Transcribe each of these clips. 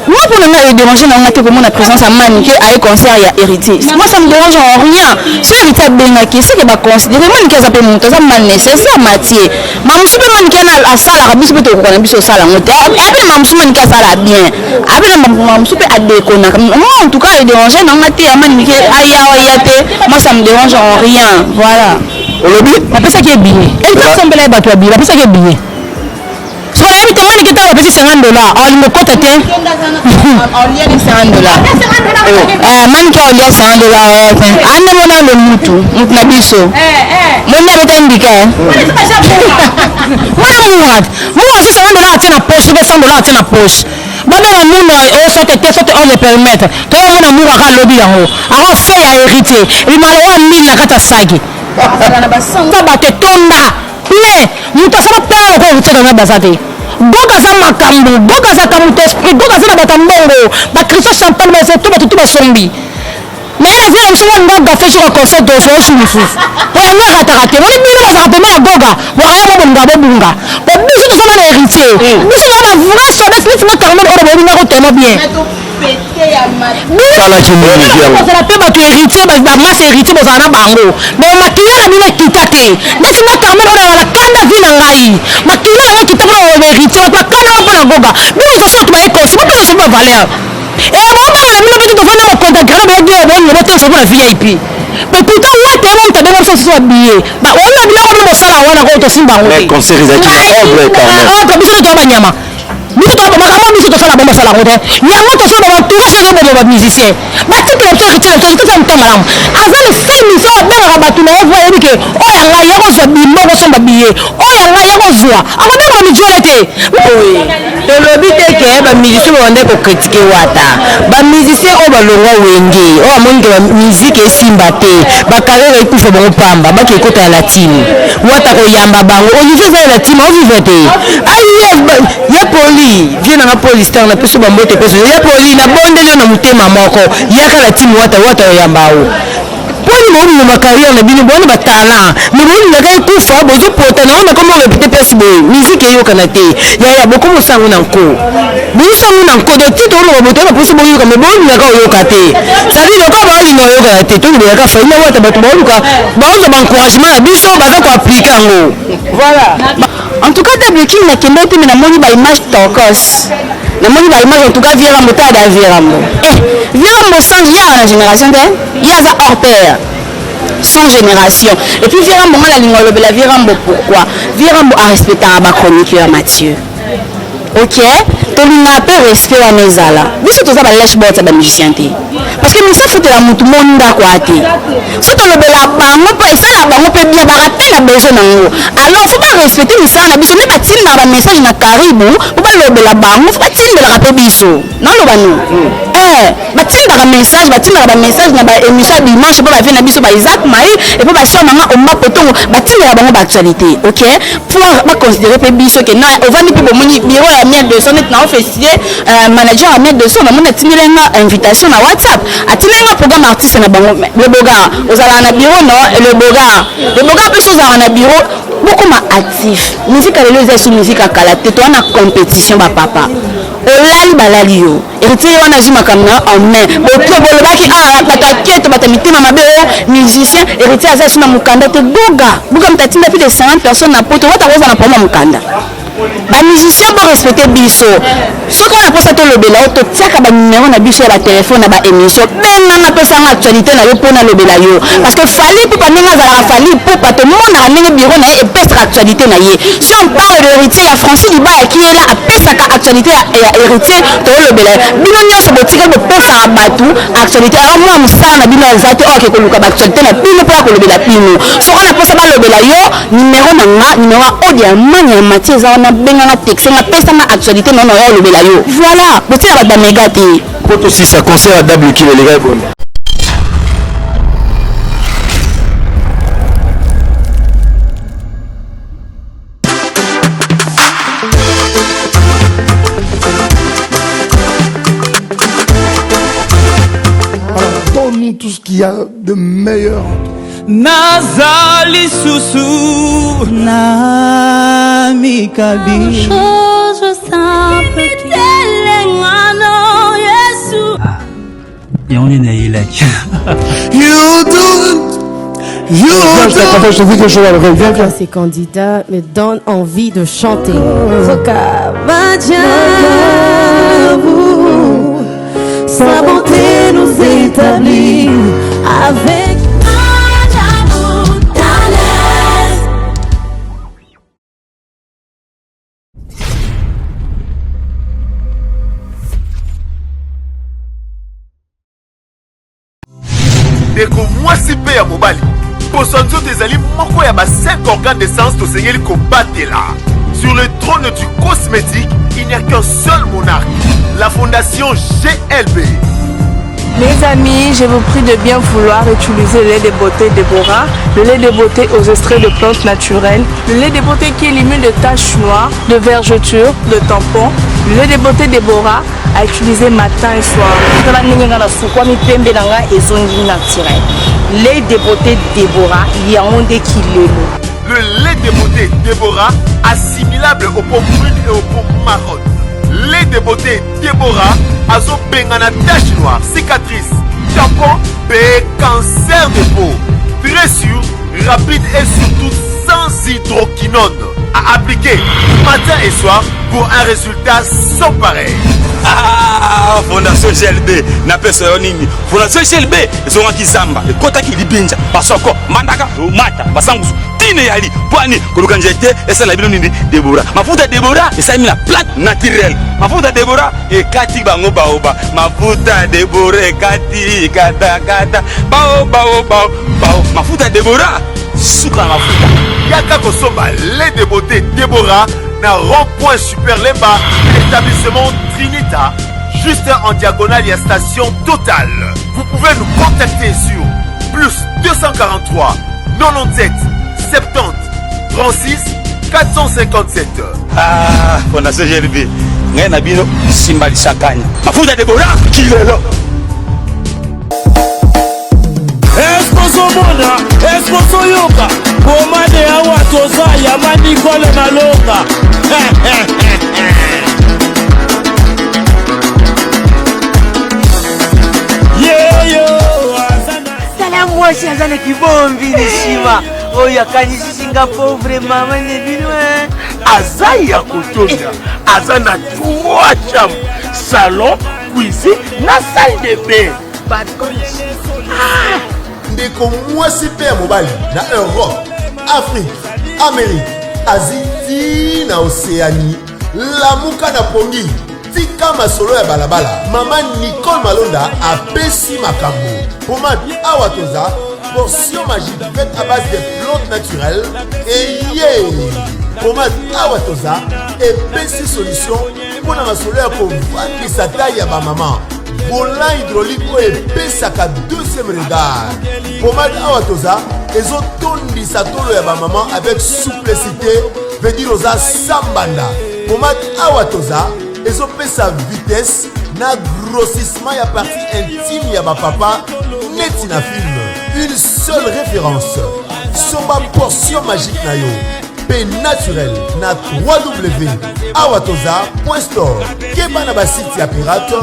Moi, pour ne pas déranger, dans ma présence à Maniké, à un concert, il y a héritier. Moi, ça me dérange en rien. Si héritier a bien acquis, c'est qu'il va considérer Maniké, ça peut monter, ça m'a nécessaire, Mathieu. Maman, si Maniké a la salle, la rabis, peut te connaître sur salle. Après, maman, si Maniké a ça bien. Après, maman, si peut à déconner. Moi, en tout cas, il dérange, non, Mathieu, Maniké, moi, ça me dérange en rien. Voilà. On le dit? Après, ça qui est bien. Et ça, c'est un peu les bateaux à bien. Après, ça qui est bien. So every time money get up $50. On me cote $50. Man qui on lien $100. Ande mona le mutu na biso. Mona betandika. Mona muad. Moi c'est $1 à na poche, $100 à na poche. Bana la muna o sote on le permettre. To mona muga ka lobby yango. Aro fait ya héritier. Limalo wa 1000 na kata sagi. Ça bate tonda. Mais muta sama talo ko uteka na basate. Boga za makambo, boga za kamuto esprit, boga za batambongo, ba Christo champagne ba c'est tout ba sombi. Mais la vie on se voit nga fait sur un concert de fo chulufu. Pour nga raté. Woni bino ba za pema boga, wa ya mo ngabo bunga. Ba biso to sama héritier. Biso na vrai sur les flits na carmen oro bo nga ko tellement bien. Ça la chimoni bien. Ça la pema to héritier ba moi c'est héritier bo za na bango. Mais makila na bino kitate. Nesi na carmen oro la kanda vina ngai. Makila na kitabo o héritier ba kana ko na goga. Bino so so to ba eko, so to so ba valeur. Et on va la minute de faire mon contact, on va dire on va te la VIP. Mais putain ouais tellement t'as bien ça soit habillé. Bah on a bien on va ça là on a ko to simba on. Mais concert ils ont quand même. Ah comme ça to ba nyama. Biso to ba kama biso to sala bomba sala ko te. Nyama to so ba tout ça ba musicien. Ba ti que ça retire to ça me malam. Azal fait mission ba ba ba tu na voyer que oh ya nga yako so bimbo ko so ba billet. Oh ya nga yako zoa. Ako na ko ni jolete. Oui. Le lobby que ba musicien on ko critiquer wata. Ba musicien o ba longa wenge. O amongi ba musique esimbate. Ba carrière ekufa bon pamba. Ba ke kota la team. Wata ko yamba bango. O niveau za la team o vivete. Ayi ya poli. Viens na police na peso ba mbote peso. Ya poli na bondele na mutema moko. Ya kala team wata yamba o. Poli mo ni ma carrière na bino bon ba talent. Mais bon na ga ekufa bozo pota na on comme répéter pesi boy. Musique yo kanate. Ya boko mo sangu na nko. Sangu na nko de titre on boto na peso boy mais bon na ga yo kate. Ça dit le ko ba li no yo kanate. To ni ga fa ina wata ba to ba luka. Ba on ba encouragement na biso ba za ko appliquer ngo. Voilà. En tout cas, d'abord, qui n'a qu'un autre, mais la monnaie va image tokos. La monnaie va image en tout cas, Virambo, t'as d'un Virambo. Virambo sans il y a la génération, il y a ça hors pair. Sans génération. Et puis Virambo, la ligne, la Virambo, pourquoi Virambo a respecté ma chroniqueur Mathieu. Ok, tu n'as pas respect à mes ala. Mais c'est tout ça, la lèche botte, c'est musicien. Parce que nous savons que la moutou monde à quoi t'es. Si tu le bel on peut essayer là, on peut bien barater la besoin en haut. Alors, il faut pas respecter les ça, on a besoin de mettre un message dans Caribou, pour pas le bel on faut pas tirer le rappel biso. Non, le banou. Batin dans un message, batin dans un message dans une émission dimanche, pour la vie biso ba Isaac Maï, et pour passer maman au m'a poton, batin dans la actualité, ok? Pour pas considérer que biso que non, on va ni pour mon bureau à mettre de son net na officier, manager à mettre de son, on a tenu une invitation à WhatsApp. Atine un programme artiste na bango le boga aux ala na bureau non et le boga plus aux ala na bureau beaucoup ma actif musique à l'éloge sur musique à kalaté toi na compétition ba papa olali balali yo héritier wana zuma kamna en main boto bolobaki ah bataketo batamitima mabeo musicien héritier aza sur na mukanda te boga mtatinda plus de 50 personnes na poto wata roza na poma mukanda ba musicien pour respecter biso ce qu'on a posé tout le bela auto tiaka ba numéro na biso ya téléphone na ba émission benga na pesa na actualité na yo pona le bela yo parce que fallait pour pas ninga za fallait pour pas tout le monde na ninga bureau na et pesa actualité na ye si on parle de héritier ya Francis Liba qui est là a pesa ka actualité ya héritier to le bela bino nyoso botika bo pesa abatu actualité alors moi musala na bino zate o ke ko luka ba actualité na bino pour ko le bela pino so on a posé ba le bela yo numéro na nga numéro audio manya Mathieu za na benga na texte na pesa na actualité non non le bela yo voilà petit la ba mégati pour aussi ça concert à double qui les gars bon. Donne-nous tout ce qu'il y a de meilleur. Nazali Susu Nami Kabi chose simple qui est on est né like. Je te dis quelque chose à l'oreille. Viens. Ces candidats me donnent envie de chanter. Sa bonté nous établit avec ndeko mwasi mpe ya mobali poso nzoto ezali moko ya ba 5 organes d'essence tosengeli kobatela. Sur le trône du cosmétique, il n'y a qu'un seul monarque, la fondation GLB. Mes amis, je vous prie de bien vouloir utiliser le lait de beauté Déborah, le lait de beauté aux extraits de plantes naturelles, le lait de beauté qui élimine de taches noires, de vergetures, de tampons, le lait de beauté Déborah à utiliser matin et soir. Lait de beauté Déborah, il y a un des kilos. Le lait de beauté Déborah, assimilable aux peaux brunes et aux peaux marronnes. Lait de beauté Déborah, azo bengana tache noire, cicatrice, tampon, cancer de peau. Très sûr, rapide et surtout sans hydroquinone. À appliquer matin et soir pour un résultat sans pareil. Ah, Fondation GLB, n'a pas ce nini. Fondation GLB, ils ont un kizamba, et kota qui libinja, pasoko, mandaka, mata, basangus, tine yali, poani, kolukanjete, et ça la bino nini, Déborah. Ma fouta Déborah, et ça a mis la plante naturelle. Ma fouta Déborah, et kati bango baoba. Ma fouta Déborah, kati, kata, kata, bao, bao, bao, bao. Ma fouta Déborah, sucre ma fouta. Yaka Kosomba, lait de beauté Déborah, na rond-point Super Lemba, l'établissement Trinita, juste en diagonale, il y a station Total. Vous pouvez nous contacter sur plus 243 97 70 36 457. Ah, Fondation GLB, ngay na bino simbali sakanya. Mafuta Déborah, kilelo. Esposo mona, esposo yoka, komande awa toza ya manikole na longa. Salamu washi azana kibombi nishima. Oya kanisi Singapore vraiment mane binwe. Azaya kotonda, azana 3 chambres, salon, cuisine, na salle de bain. Ndeko mwasi mpe ya mobali na Europe, Afrique, Amérique, Asie na Océanie, lamuka na pongi tika masolo ya balabala. Mama Nicole Malonda apesi makambo. Pomade awa toza, portion magique faite à base de plantes naturelles et pomade awa toza epesi solution mpona masolo ya kovandisa taille ya bamama. Bolan hydraulique oyo epesaka deuxième regard. Pomade awa toza ezotondisa tolo ya bamama avec souplicité, veut dire oza sambanda. Pomade awa toza ezopesa vitesse na grossissement ya partie intime ya bapapa neti na film. Une seule référence, somba portion magique na yo pe naturel na www.awatoza.store. Keba na basite ya pirate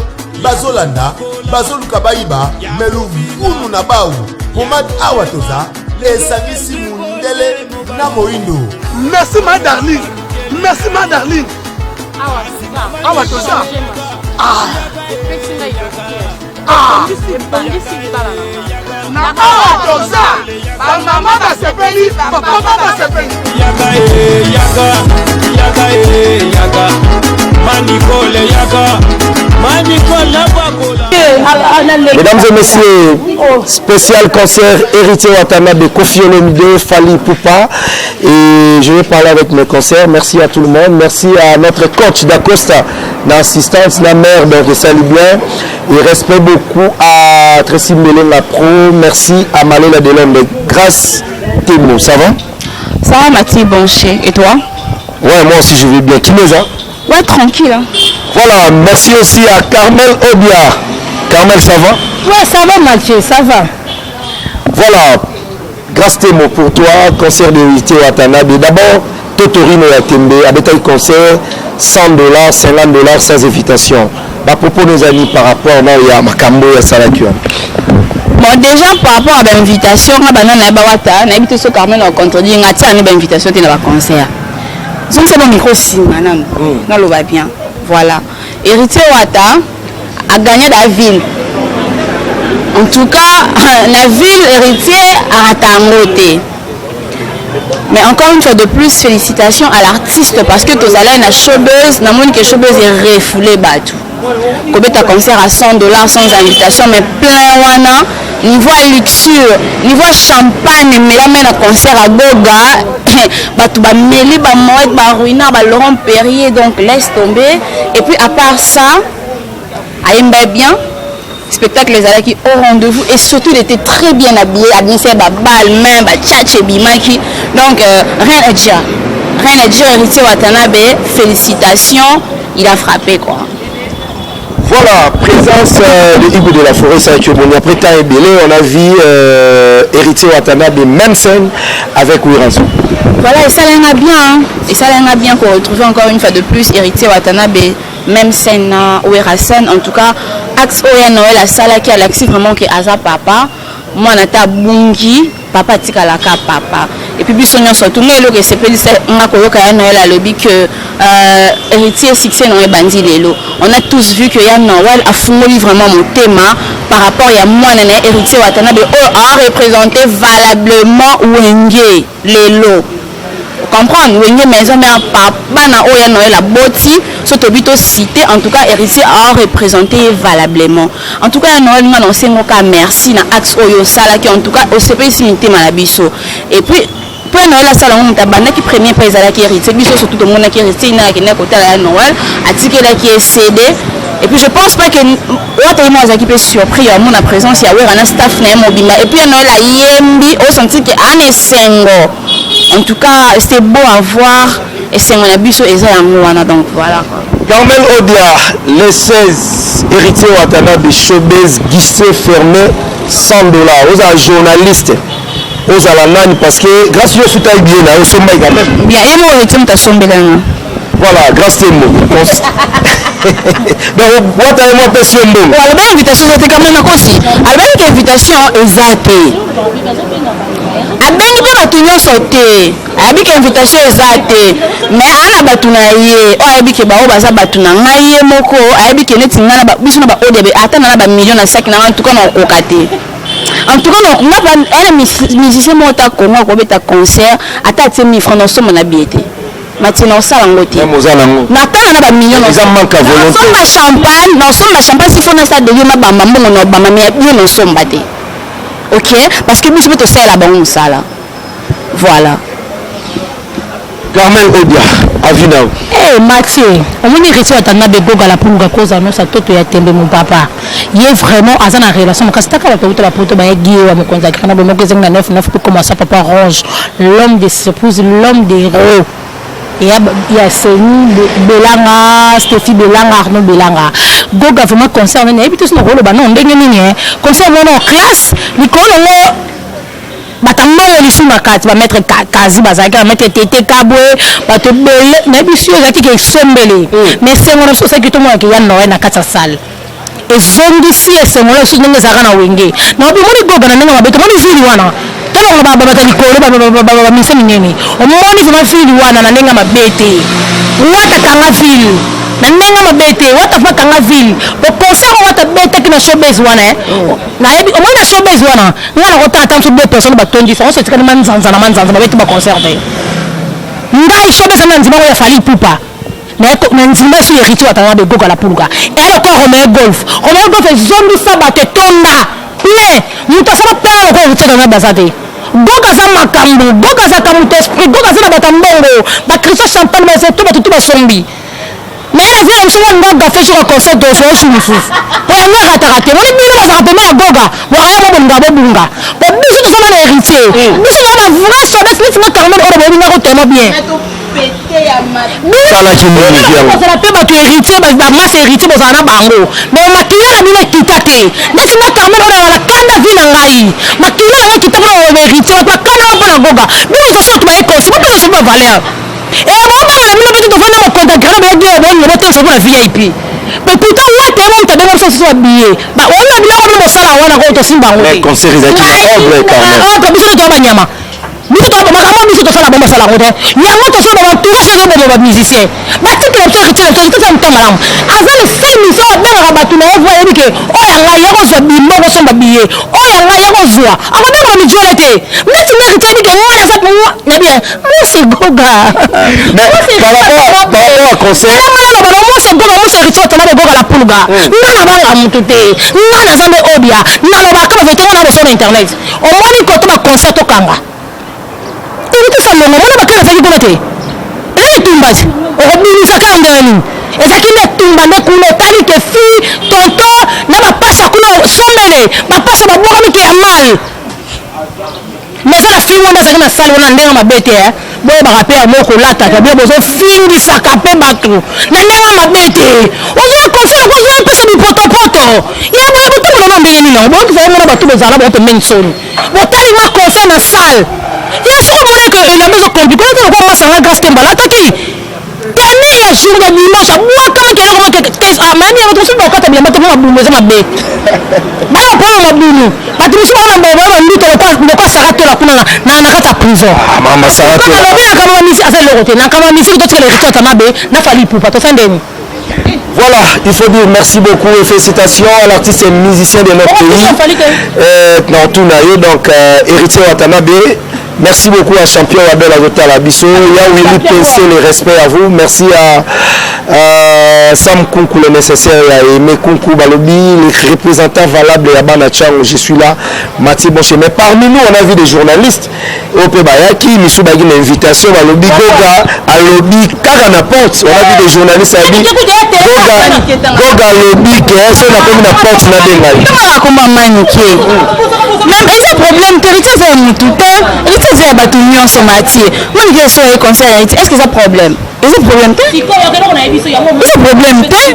bazolanda bazoluka bayiba melu vunu na bau. Pomade awa toza esangisi mundele na moindo. Merci ma darling, merci ma darling. Awa toza. Na awa toza bamama basepeli bapapa basepeli. Yaga Manicole yaga Mesdames et messieurs, spécial concert Héritier Watanabe de Koffi Olomide, Fally Ipupa. Et je vais parler avec mes concerts. Merci à tout le monde. Merci à notre coach d'Acosta, l'assistance, la mère, donc je salue bien. Et respect beaucoup à Tracy Mélène la pro. Merci à Maléla Delombe. Grâce Timo, ça va? Ça va Mathilde Boncher, et toi? Ouais, moi aussi je vais bien. Qui les a? Ouais, tranquille. Hein. Voilà, merci aussi à Carmel Obia. Carmel, ça va? Ouais, ça va Mathieu, ça va. Voilà, grâce Temo pour toi, concert de Héritier Watanabe. D'abord, Totorino Yatembe, avec un concert, $100, $50 sans invitation. propos nos amis par rapport à Makambo et à Salakio. Bon, déjà par rapport à l'invitation, on a invité ce Carmen à contredire, on a une invitation à un concert. C'est mon micro aussi, madame. Non, le va bien. Voilà. Héritier Ouattara a gagné la ville. En tout cas, la ville héritier a attendu. Mais encore une fois de plus, félicitations à l'artiste parce que tu as une showbuzz, la monnaie que showbuzz est refoulée batou. Comme tu as concert à $100 sans invitation, mais plein wana, niveau luxure, niveau champagne, mais là même un concert à Goga, batou ba Méli, ba Moët, ba Ruina, ba Laurent Perrier, donc laisse tomber. Et puis à part ça, Aïmba bien. Spectacle les alaki au rendez-vous et surtout il était très bien habillé, administré ba balmain, ba tchatche bimaki. Donc rien à dire. Rien à dire, Héritier Watanabe, félicitations, il a frappé quoi. Voilà, présence de Hugo de la Forêt Saint-Choboni. Après temps et belé, on a vu Héritier Watanabe même scène avec Ouiranzo. Voilà, et ça l'a bien, hein. Et ça l'a bien qu'on retrouve encore une fois de plus Héritier Watanabe même scène Ouiranzo. En tout cas, axe Oya Noël à Sala qui a l'accès vraiment que Aza papa, moi nata bungi, papa tika la ka papa. Et puis bisonyo surtout mais le que c'est peut dire on a koyoka ya Noël à lobby que héritier succès non bandi lelo. On a tous vu que ya Noël a fumoli vraiment mon thème par rapport à moi nene héritier Watanabe a représenté valablement Wenge lelo. Comprendre Wenge maison mais papa na Oya Noël a boti surtout bito cité en tout cas héritier a représenté valablement. En tout cas Noël m'a annoncé moka merci na axe oyo sala qui en tout cas au CP sinité malabiso. Et puis pour Noël la salle on t'a banda qui premier pas ezala qui héritier biso surtout tout le monde qui héritier na qui na côté la Noël attiqué là qui est cédé. Et puis je pense pas que Ouattara moi qui peut surpris à mon présence il y a un staff na mobile et puis Noël a yembi au senti que ane sengo. En tout cas c'était beau à voir et c'est mon abisso et ça donc voilà quoi. Carmen Odia, les 16 héritiers Watanabe showbiz guichet fermé $100 aux journalistes. Aux alanani parce que grâce à ce taille bien là au sommet quand même. Bien et moi on t'a sombé là. Voilà, grâce à moi. Donc Ouattara moi passion bon. Alors ben invitation c'était quand même aussi. Alors ben invitation exacte. Abengi pe batu nyonso te ayabi ke invitation eza te mais ana batu na ye o ayabi ke bao baza batu na ngai ye moko ayabi ke neti ngana ba biso na ba odebe ata na ba million na sac na en tout cas na kokate en tout cas donc nga ba elle musicien mota Congo ko beta concert ata te 1000 francs na somme na biete matina osala ngote na tala na ba million na ça manque à volonté na champagne na somme champagne si fona ça devient ma bamba mbongo na bamba mais bien na somme bate. Ok, parce que je peux te faire la bonne salle. Voilà. Carmen Odia, Avinao. Eh, Mathieu, on m'a dit que tu as des goga la poule cause à nous, ça tout est tombé mon papa. Il est vraiment à la relation. Quand tu as la photo, Guillaume, à me consacrer, à me consacrer 9 pour commencer papa Rouge, l'homme des épouses, l'homme des héros. Il y a Seni Belanga, Stéphie Belanga, Arnaud Belanga. Goga vraiment concerne, et puis tout ce rôle, non, concerne mon classe, Nicole, batambo lissu makati ba mettre kazi bazaka ba mettre tete kabwe ba te bele na biso ezaki ke sombele mais c'est mon so c'est que tout le monde qui y a Noël na kata salle et zongisi et c'est mon so ndenge zaka na wenge na bi moni goga na ndenge mabeto moni fili wana tala ba batali kolo ba mise minene o moni vraiment fili wana na ndenge mabete wata kanga fili na ndenge mabete wata fa kanga ville po concert wata bete ki na showbiz wana na yebi o mona showbiz wana ngana ko tata so be personne ba tondi so tika ni manzanza na manzanza ba bete ba concert de ngai showbiz na nzima ya fali pupa na nzima so héritier Watanabe goga la puluka et ko Romeo Golf zombi sa ba te tonda plein muto sa pa ko héritier na bazate goga za makambo goga za kamuto esprit goga za batambongo ba Christo champagne ba c'est tout ba sombi. Mais la vie est un goga fait sur un concert de son chouchou. Pour un raté. On est bien dans un peu à goga. On a un bon gabo bunga. Pour biso nous sommes héritiers. Biso nous avons vrai sur les petits Carmen on va venir tellement bien. Ça la qui nous ça la paix ba tu héritier ba moi c'est héritier ba na bango. Mais makila na mine kitate. Neti na Carmen on a la kanda vie na ngai. Makila na kitabo on héritier ba kana ba na goga. Biso ça ça tu va école. C'est pas ça valeur. Et on va la mine ba tu fona mo contact grave bien bon le moteur c'est pour la VIP. mais pourtant wata ya moto abenga biso soso habillé baona biloko bino bosala wana ko tosimba ngo te concert ezalaki na ordre quand même biso to banyama biso to makambo biso tosala bombo sala ngo te yango tosala baentourage eza bobo bamusicien batikela biso héritier na toza mta malamu aza le seul mission abengaka bato na ye vo ayebi ke oyo ngai ya kozwa bimbo kosomba biye oyo ngai ya kozwa akobengaka mijuele te neti méritier yebi ke ngona aza na bien mwasi goga par rapport à concert mwasi goga mwasi héritier otana begoga la pulga nga na banga motu te nga na zambe obia nalobaka bavete nga na boso na internet omoni koto baconcert tokanga salongo mona bakala ezalaki kuna te eza etumbasi okobimisaka yango ya nini ezalaki nde etumba nde kuna otali ke fi tonto na bapasa kuna sombele bapasa babwakami ke ya mal mais eza na fi wana ezalaki na sale wana ndenge mabe te boyebaka mpe yango kolataka bie bozofingisaka mpe bato na ndenge mabe te ozwa concert kozwa epesa bipotopoto ya boye botambola na ndenge nini yango boyokisa yango na bato bozala bao pembeni soni botali nga concert na sale ya soko mona ke elamba ezocompliqué oza lokwa masanga grâce te mbala ataki tene ya jour ya dimanche abwakama keloko mani ya bato mosusu bakata bilamba te mpo mabumu eza mabe baya mpona mabumu bato mosusu bana baya banduto lokwa sara tola kuna na kati ya prison alobi nakama bamisi aza eloko te nakama misiki totikala héritier ata mabe nafali pupa tosendeni. Voilà, il faut dire merci beaucoup et félicitations à l'artiste et musicien de notre pays. Non, tout naïe, donc héritier Watanabe. Merci beaucoup à Champion Abel Agota Labisso. Ya Willy PC, le respect à vous. Merci à Sam Kunku, le nécessaire, à Aimé Kunku Balobi, les représentants valables de Yabana Chang. Je suis là, Mathieu Bonché. Mais parmi nous, on a vu des journalistes. Ope Bayaki, Missou Bagui, une invitation, Balobi Goga, Alobi, Kagana Porte. On a vu des journalistes à dit Goga Alobi, qui est sur la commune à Porte, Nadengaï. Même eza problème héritier eza mutu te héritier eza ya bato nyonso matie maniki eso oye concert ya héritier est ce que eza problème eza problème te eza problème te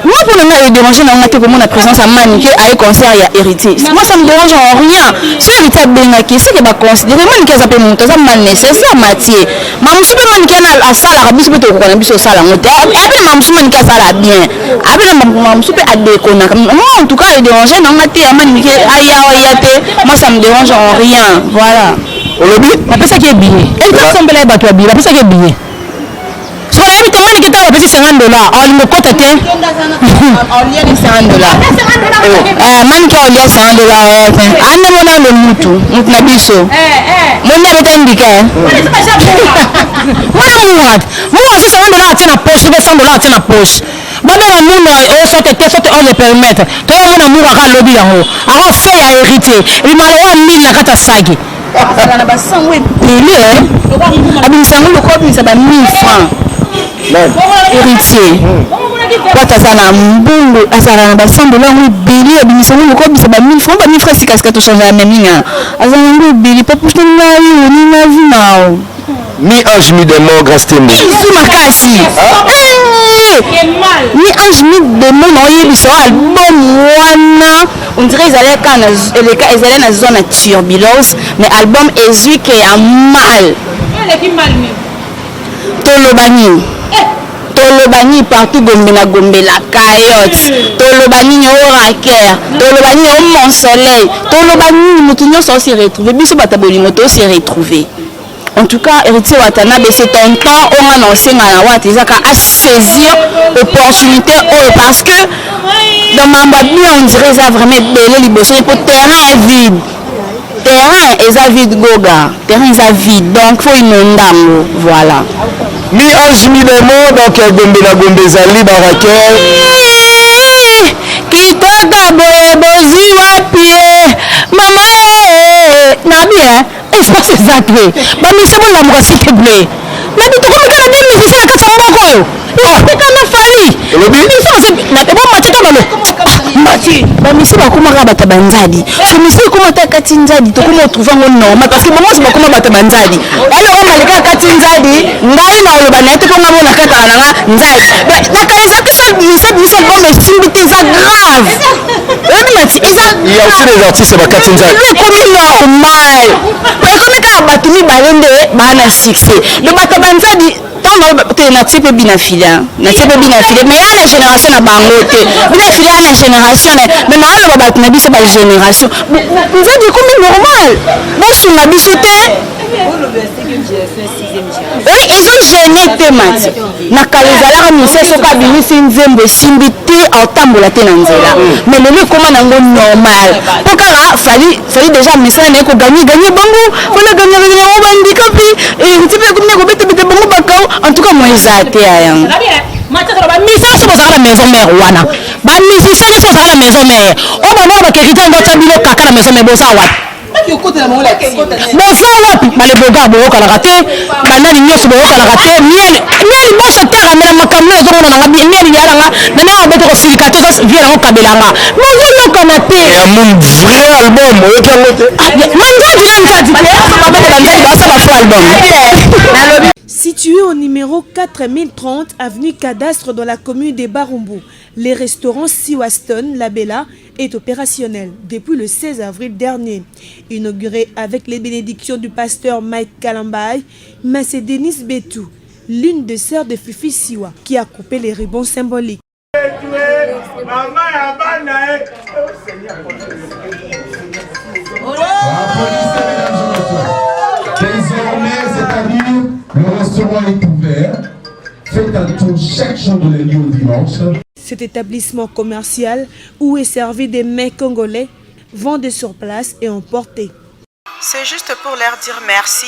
moi pour le ngai déranger nanga te komona présence ya manike aye concert ya héritier moi ça me dérange en rien so héritier abengaki soki baconsidere manike aza mpe moto aza ma nécessaire matie mamosu mpe manike asalaka biso mpe tokokana biso osala yango te apena mamosu manike asala bien apena mamosu mpe adekonaka moi en tout cas edérange nanga te amanike aya te moi ça me dérange en rien voilà olobi bapesaki ebille héritier asombela ye bato ya bille bapesaki ebille so oyebi te manike ntango bapesi $50 alingi okota te olier $50 manike olier $50 ande mona le mutu na biso moni abeta ndika mwana murat murat so $50 atie na poche mpe $100 atie na poche babenga muna osote te sote on le permettre toyo muna muka aka alobi yango ako fe ya héritier ebimala wa 1000 na kati ya saki na basango ebele abimisa yango loko abimisa ba 1000 francs héritier wata aza na mbungu azala na basandola yango ebele abimisa yango loko abimisa ba 1000 francs ba 1000 francs sika sika tochange ya meminga aza yango ebele paputa ngai oninga vi nao mi ange mi démon grâce te isu makasi ni ange mi démon na oyebisa o album wana on dirait ezali na zone ya turbulence mais album ezwi ke ya mal toloba nini partout gombe na gombelaka yote toloba nini o raker toloba nini o mon soleil toloba nini motu nyonso osi retrouve biso bato bolingo tosi retrouve. En tout cas, héritier Watanabe, c'est ton temps, on a lancé à saisir l'opportunité parce que dans ma babie, on dirait ça vraiment belle libération pour terrain est vide. Terrain est vide, Goga. Terrain est vide, donc il faut une dame. Voilà. Mi ange mi démon, donc Gombe na Gombe Zali Barakel. Kitoko boye bozi wapi mama na bien. Espace exact. Bamisi bolamuka s'il te plaît. Na bitokomika na bien musicien na kati ya mboko oyo. Epeka na fali. Mati bamisi bakomaka bato banzadi. So misi ekoma ta kati nzadi tokoma otrouve yango normal parce que mamansi bakoma bato banzadi. Eloko maleka kati nzadi ngai na oloba na ete mponga bona kaka na nga nzadi. Nakanisa te ça miso bombe esimbi te eza grave. Il y a aussi les artistes Bakatinza. C'est comme normal. Mais comme quand Batumi Balende, bana succès. Le Batabanza dit tant na type binafile. Na type binafile. Mais là la génération na bangote. Binafile la génération mais na le Babat na biso ba génération. Vous êtes comme normal. Bon sur na biso té. Oui, ils ont gêné thématique. Nakalezala musese ka binisi nzembo simbité autambola te na nzela. Mais le comment nango normal. Pourquoi fallait déjà message ne ko gagner bongo, fallait gagner au handicapé et un petit peu comme ko bete bongo bakao en tout cas moi ezate ayang. Ba message sur la maison mère wana. Ba musicien sur la maison mère. O ba ba kerita ngota bilo kaka la maison mère bosa wat. Bonsoir wapi bale boga boyoka la raté banani nyoso boyoka la raté miel boso terra mela makamno ezomona na miel yalanga nana obeto ko sirika to viera ko kabelanga mozo yoka na te Et un vrai album oyoka ngote. manzo dina ntati ba bete banzali ba sa ba faux album. Situé au numéro 4030 avenue Cadastre dans la commune des Barumbu, les restaurants Siwaston La Bella est opérationnel depuis le 16 avril dernier. Inauguré avec les bénédictions du pasteur Mike Kalambay, mais c'est Denise Betou, l'une des sœurs de Fifi Siwa, qui a coupé les ribbons symboliques. Désormais, c'est-à-dire, le restaurant est ouvert. Faites un tour chaque jour de lundi au dimanche. Cet établissement commercial où est servi des mets congolais, vendés sur place et emportés. C'est juste pour leur dire merci.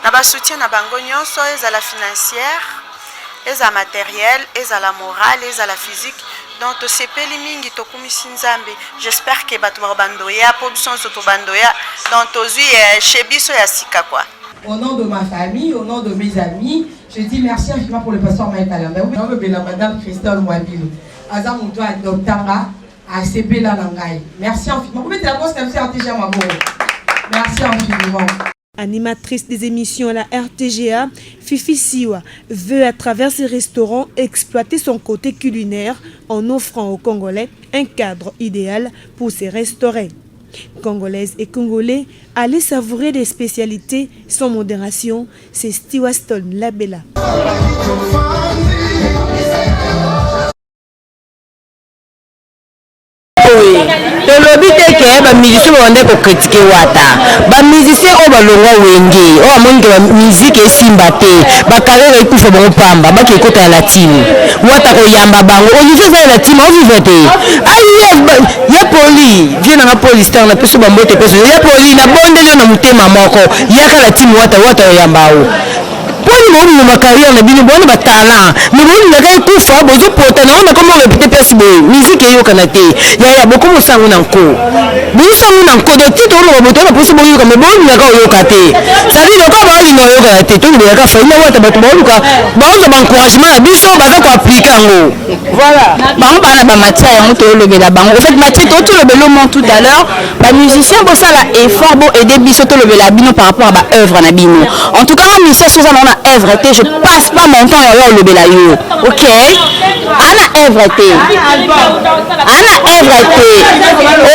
Naba soutien na bango nyonso, à la financière, à matériel, à la morale, à la physique. Donc c'est mingi to kumisi nzambe. J'espère que bato bandoya po biso to bandoya donc tozui chez biso ya sika quoi. Au nom de ma famille, au nom de mes amis, je dis merci infiniment pour le pasteur Mike Kalambay. Au nom de la madame Christelle Mwabilo. Aza muto adoptanga a sebela nangai. Merci infiniment. Vous mettez la bosse comme ça RTGA Mabo. Merci infiniment. Animatrice des émissions à la RTGA, Fifi Siwa veut à travers ses restaurants exploiter son côté culinaire en offrant aux Congolais un cadre idéal pour ses restaurants. Congolaises et Congolais, allez savourer des spécialités sans modération, c'est Siwaston La Bella. tolobi teke bamusicien babande kokritike wata bamusicien oyo balongwa wenge oyo amoni ke bamizike esimba te bakarere ekufa bango pamba baki ekota ya latine wata koyamba bango olive eza ya latine ovive te ya poli vie nanga polistar na peso bambote peso ya poli na bondeli na motema moko yaka latine wata oyamba o poni bolinga bacarrière na bino bwana batala me bolingaka ekufa bozopota na ona komo repete place boye musique eyokana te yaya bokomo sango na nko bosango na nko donc tito oloba boto na poso boyoka me bolingaka oyoka te sadi loka baolinga oyokana te tolobelaka faina wata bato baoluka baoza baencouragement na biso baza koaplike yango voilà bango bana bamatia yango tolobela bango en fait matie tolobela mo tout à l'heure bamusicien bosala effort bo aider biso tolobela bino par rapport à baœuvre na bino en tout cas bamusicien soza na œuvre te je passe pas mon temps à olobela yo ok ana œuvre te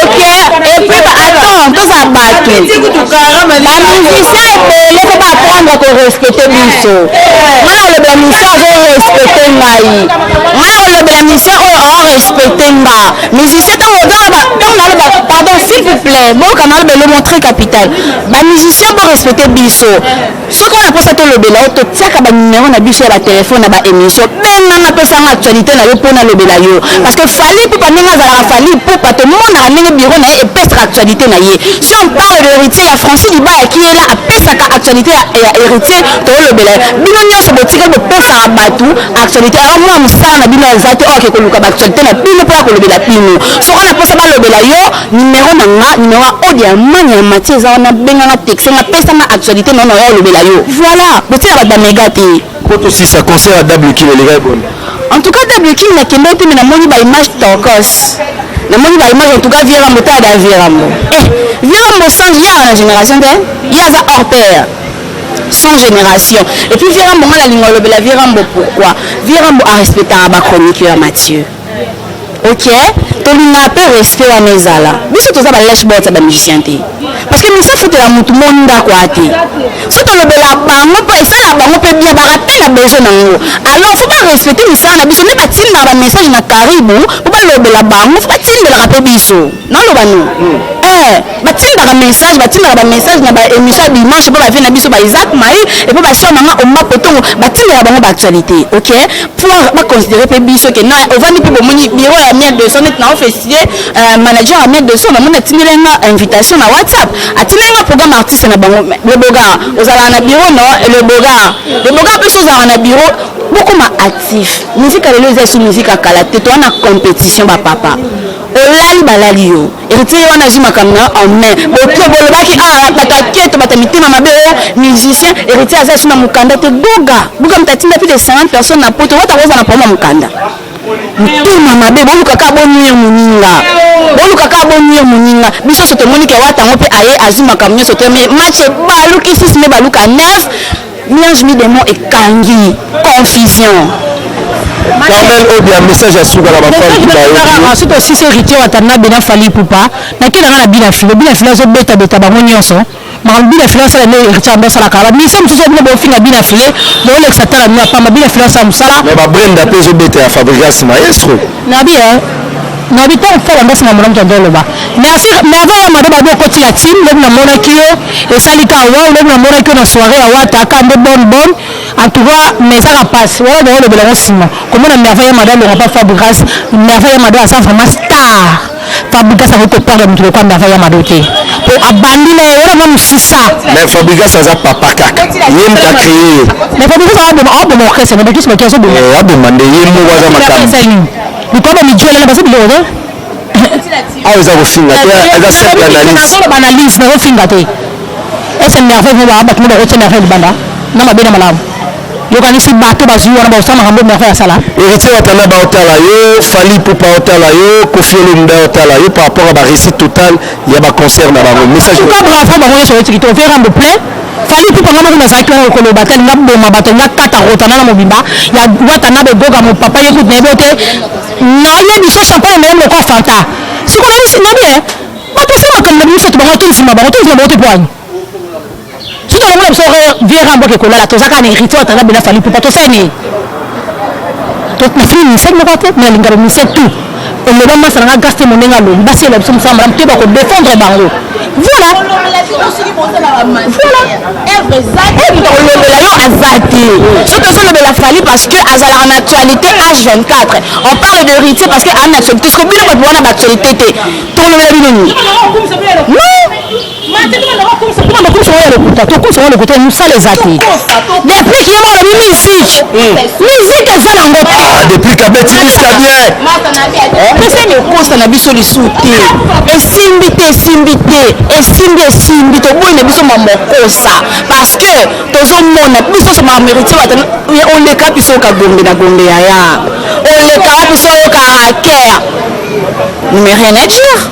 ok et puis attends toza bato bamusicien ebele po baapprendre korespecte biso ngai olobela musicien azorespecte ngai ngai olobela musicien oyo aorespecte nga musicien ntango naloba pardon s'il vous plaît boyoka nalobela mo très capital bamusicien borespecte biso soki ona mposa tolobela o totiaka banumero na biso ya batelefone na baémission benga napesanga actualité na yo mpo nalobela yo parce que fali pupa ndenge azalaka fali pupa tomonaka ndenge biro na ye epesaka actualité na ye si on parle de héritier ya francis libaya ki ye la apesaka actualité ya héritier toolobela bino nyonso botikali bopesaka bato actualité alors mona mosala na bino eza te oyo ake koluka baactualité na bino mpo ya kolobela bino soko na mposa balobela yo numero na nga numero ya ode ya mani ya mati eza wana benganga texte nga pesanga actualité na oyo olobela yo voilà botika bato bamega te poto si ça concert à double kill les gars bon en tout cas double kill nakende te mais namoni ba image tokos namoni ba image en tout cas Virambo ta da Virambo Virambo sans ya na génération te ya za hors pair sans génération et puis Virambo nga la lingo lobela Virambo pourquoi Virambo a respecté ba chroniqueur Mathieu ok tolinga pe respect wana ezala biso toza balashbot ya bamusicien te parce que misa futela mutu mondako ate so tolobela bango mpo esala bango mpe bien barapela besoin nango alors fo barespecte misala na biso nde batindaka bamessage na karibu po balobela bango fo batindelaka mpe biso naloba no batindaka message batindaka bamessage na baémission ya dimanche mpo bavie na biso baisaac mai epo basor nanga oma potongo batindela bango baactualité ok pour baconsidere mpe biso ke na ovandi mpe bomoni biro ya 1200 net na officier manager ya 1200 namoni atindelenga invitation na whatsapp atindelenga programme artiste na bango le bogar ozalaka na biro no le bogar biso ozalaka na biro bokoma actif musique lelo eza su musique akala te toa na compétition bapapa olali balali yo héritier wana azwi makambo na en main bolobaki bato aketo bato mitema mabe o musicien héritier aza su na mokanda te buga moto atinda plus de 50 personnes na poto wata koza na poma mokanda mitema mabe bolukaka bonye moninga biso so tomoni ke watango mpe aye azwi makambo nyonso te mais match baluki 6 me baluka 9 mélange mi des mots ekangi confusion. Carmel Obia, message à Souga la bafale. Ensuite aussi c'est héritier watana bena fali poupa. Na kila ngana bina fila zo beta bango nyonso. Ma bina fila ça le héritier ambassade la kala. Mais ça me faisait bien finga bina fila. Bon le ça la mia pas bina fila ça musala. Mais ba Brenda pe zo beta à Fabrigas maestro. Nabi nabi ton fait l'ambassade na mona mtandolo ba. Merci mais avant ya mado ba ko ti la team le na mona kio et salika wa le na mona kio na soirée ya wata ka de bon en tout cas mais ça passe voilà dans le blanc ciment comment on merveille madame le pas Fabrigas merveille madame ça vraiment star Fabrigas a été parlé de quoi merveille madame pour abandonner voilà même si ça mais Fabrigas ça a papa kaka yem ta créé mais Fabrigas a de mon orchestre mais qu'est-ce que a demandé yem mo waza makam ni quoi mais Dieu là basi bilo ah ils ont fini là cette analyse na fini là et c'est merveille va battre le retour merveille banda na mabena malamu yokanisi bato bazwi wana baosala makambo merveille ya sala héritier watana baotala yo fali pupa otala yo Koffi Olomide otala yo par rapport à ba réussite totale ya ba concert na bango message ko bravo bango nyonso etiki to faire un plein fali pupa ngamo na zakla ko lo batel ngabo mabato ngakata rotana na mobimba ya watana be goga mo papa yeku nebote na ye biso champagne même le corps fanta siko na bisi nabi bato fuma comme na biso to bango to fuma bango to poigne si tu as besoin de virer un peu de cola, tu as un héritier, tu as bien fallu pour pas te faire ni. Tu as fait une scène de côté, mais il y a une scène tout. Et le moment ça a gasté mon égal, il va se lever comme ça, on peut pas défendre bango. Voilà. Surtout ça la fallu parce que azala en actualité H24. On parle de héritier parce que en actualité ce que bien on peut voir l'actualité tout le monde. Non. Nous ça les athées. Depuis qu'il y a la musique est ça la moto. Depuis Kabeti jusqu'à bien. Mais c'est une cause na biso li souté. Et simbité au bout de biso mamokosa parce que tozo mona biso so ma mérité on le ka biso ka gombe na gombe ya. On le ka biso ka care. Mais rien à dire.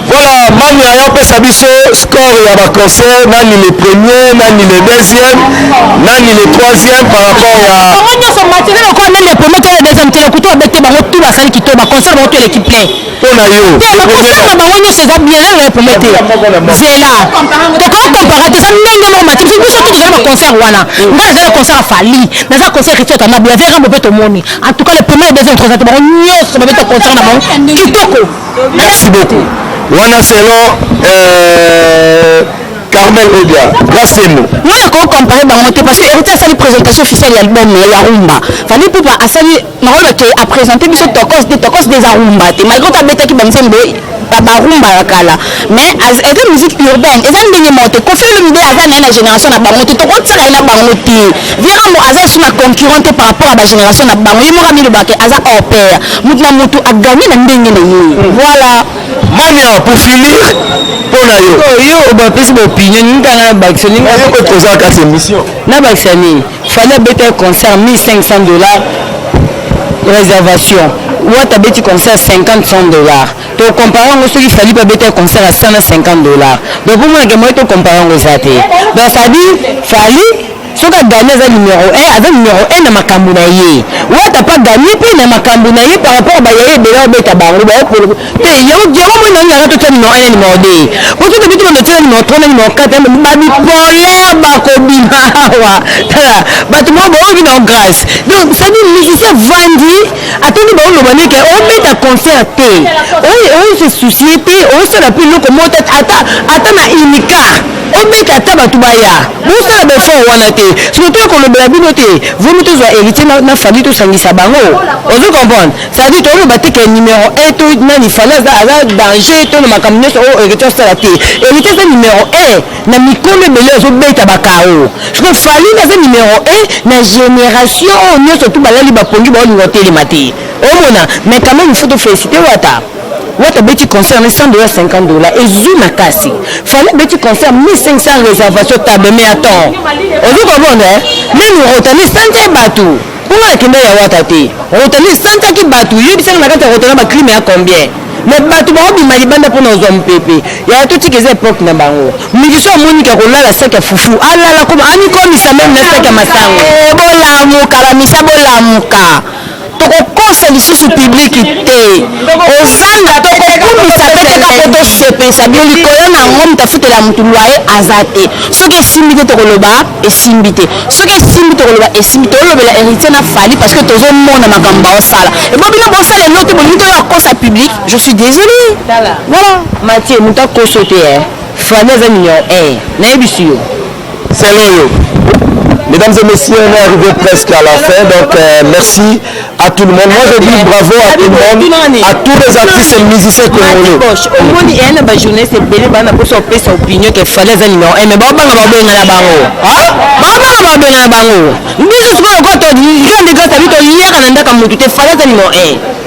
Voilà, Manu a fait sa biso score et à ma concert, Nani le premier, Nani le deuxième, Nani le troisième par rapport à. Comment nous sommes matériels encore les premiers et les deuxième télécoute avec tes barreaux tout la salle qui tombe, concert dans toute l'équipe plein. On a eu. Le concert dans barreaux c'est bien les premiers. C'est là. Donc on compare tout ça non matériel, c'est plus que le concert wana. Moi j'ai le concert à Fali, dans un concert qui est en abia, vers un peu tout le monde. En tout cas le premier et deuxième troisième barreaux nous sommes avec le concert là-bas. Kitoko. Merci beaucoup. Wana selon Carmel Obia, grâce à nous. Moi, je peux comparer parce que héritier a fait une présentation officielle de l'album Yarumba. Fallait pour pas à présenter Tokos des Arumba. Malgré ta bête qui bansembe Barumba Kala. Mais avec la musique urbaine, ils ont bien monté. Koffi Olomide a la génération à Bangote. Toko tira na Bangote. Viramo Aza sur la concurrente par rapport à la génération à Bangote. Il m'aura mis le baquet Aza au père. Moutna Moutou a gagné la ndenge. Voilà. Mania pour finir. Pour la yo ba pesi ba opinion ngana baksoni yo ko toza ka cette mission na baksoni fallait bêter concert $1500 réservation ou ta bêter concert $50 to comparer on celui fallait pas bêter concert à $150 donc pour moi que moi to comparer on ça donc ça dit fallait soki aganye aza numéro 1 aza numéro 1 na makambo na ye wata pa ganye mpe na makambo na ye par rapport bayaye ebele obeta bango te yango moi nanga totia numéro 1 na numéro 2 po soki bitu bandotia numéro 3 na numéro 4 babipolaire bakobima awa tala bato moko baoki na grâce donc cetadire musicien vandi atoni baoloba ndeke obeta concert te oyo se soucie te osala mpe eloko moko te ata na unica obeta ata bato baya bosala befort wana te surtout kolobela bino te vomi tozwa héritier na famille tosangisa bango ozo comprendre c'est-à-dire toloba te ke numéro 1 to nani fale aza danger to na makambo nyonso oyo héritier osala te héritier aza numéro 1 na mikolo ebele ozobeta bakao soki faline aza numéro 1 na génération oyo nyonso tu balali bapongi baolinga otelema te omona mais quand même il faut toféliciter wata beti concert $100 $50 ezwi makasi fallait beti concert 1500 réservation table mais attends ozo comprendre nani rotani sante batu kuna kende ya wata te rotani sante ki batu yebisa na kata rotana ba crime ya combien mais batu ba obima libanda pona ozo mpepe ya to tikeze époque na bango mikiso monika kolala saka fufu alala ko ani ko misame na saka masango bolamuka ba misa bolamuka tokokosa lisusu publiki te ozanga tokokumisa peteka po tosepesa bio likolo na ngo mutafutela mutu lwaye aza te soki esimbi te tokoloba esimbi te soki esimbi tokoloba esimbi te olobela héritier na fali parce que tozomona makambo baosala ebobino bosala elo te bolingi toyokosa public je suis désolé voilà Mathieu mutu akoso te fali aza numéro 1 nayebisi yo Sérieux. Mesdames et messieurs, on est arrivé presque à la fin, donc merci à tout le monde. Moi je dis bravo à tout le monde, à tous les artistes et musiciens congolais. Omoni ena ba journée c'est belé bana pour sa opinion que fallait za numéro 1 mais ba banga ba benga na bango. Ah? Ba banga ba benga na bango. Ndizo siko ko to ndi grâce à lui to yeka na ndaka mutu te fallait za numéro 1.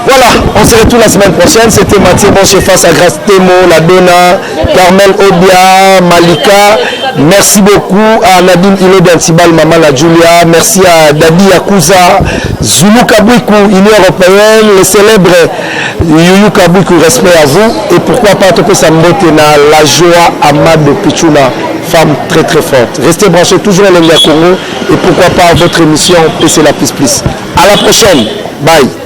Voilà, on se retrouve la semaine prochaine. C'était Mathieu Bonche face à Grace Temo, la Donna, Carmel Obia, Malika. Merci beaucoup à Nadine Ilo d'Antibal, Maman la Julia. Merci à Dadi Yakuza, Zulu Kabwiku, Union Européenne, le célèbre Yuyu Kabwiku, respect à vous. Et pourquoi pas Topé Sambotena, la joie Amad Pichuna, femme très très forte. Restez branchés toujours à l'India Congo. Et pourquoi pas à votre émission PC La Plus Plus. À la prochaine. Bye.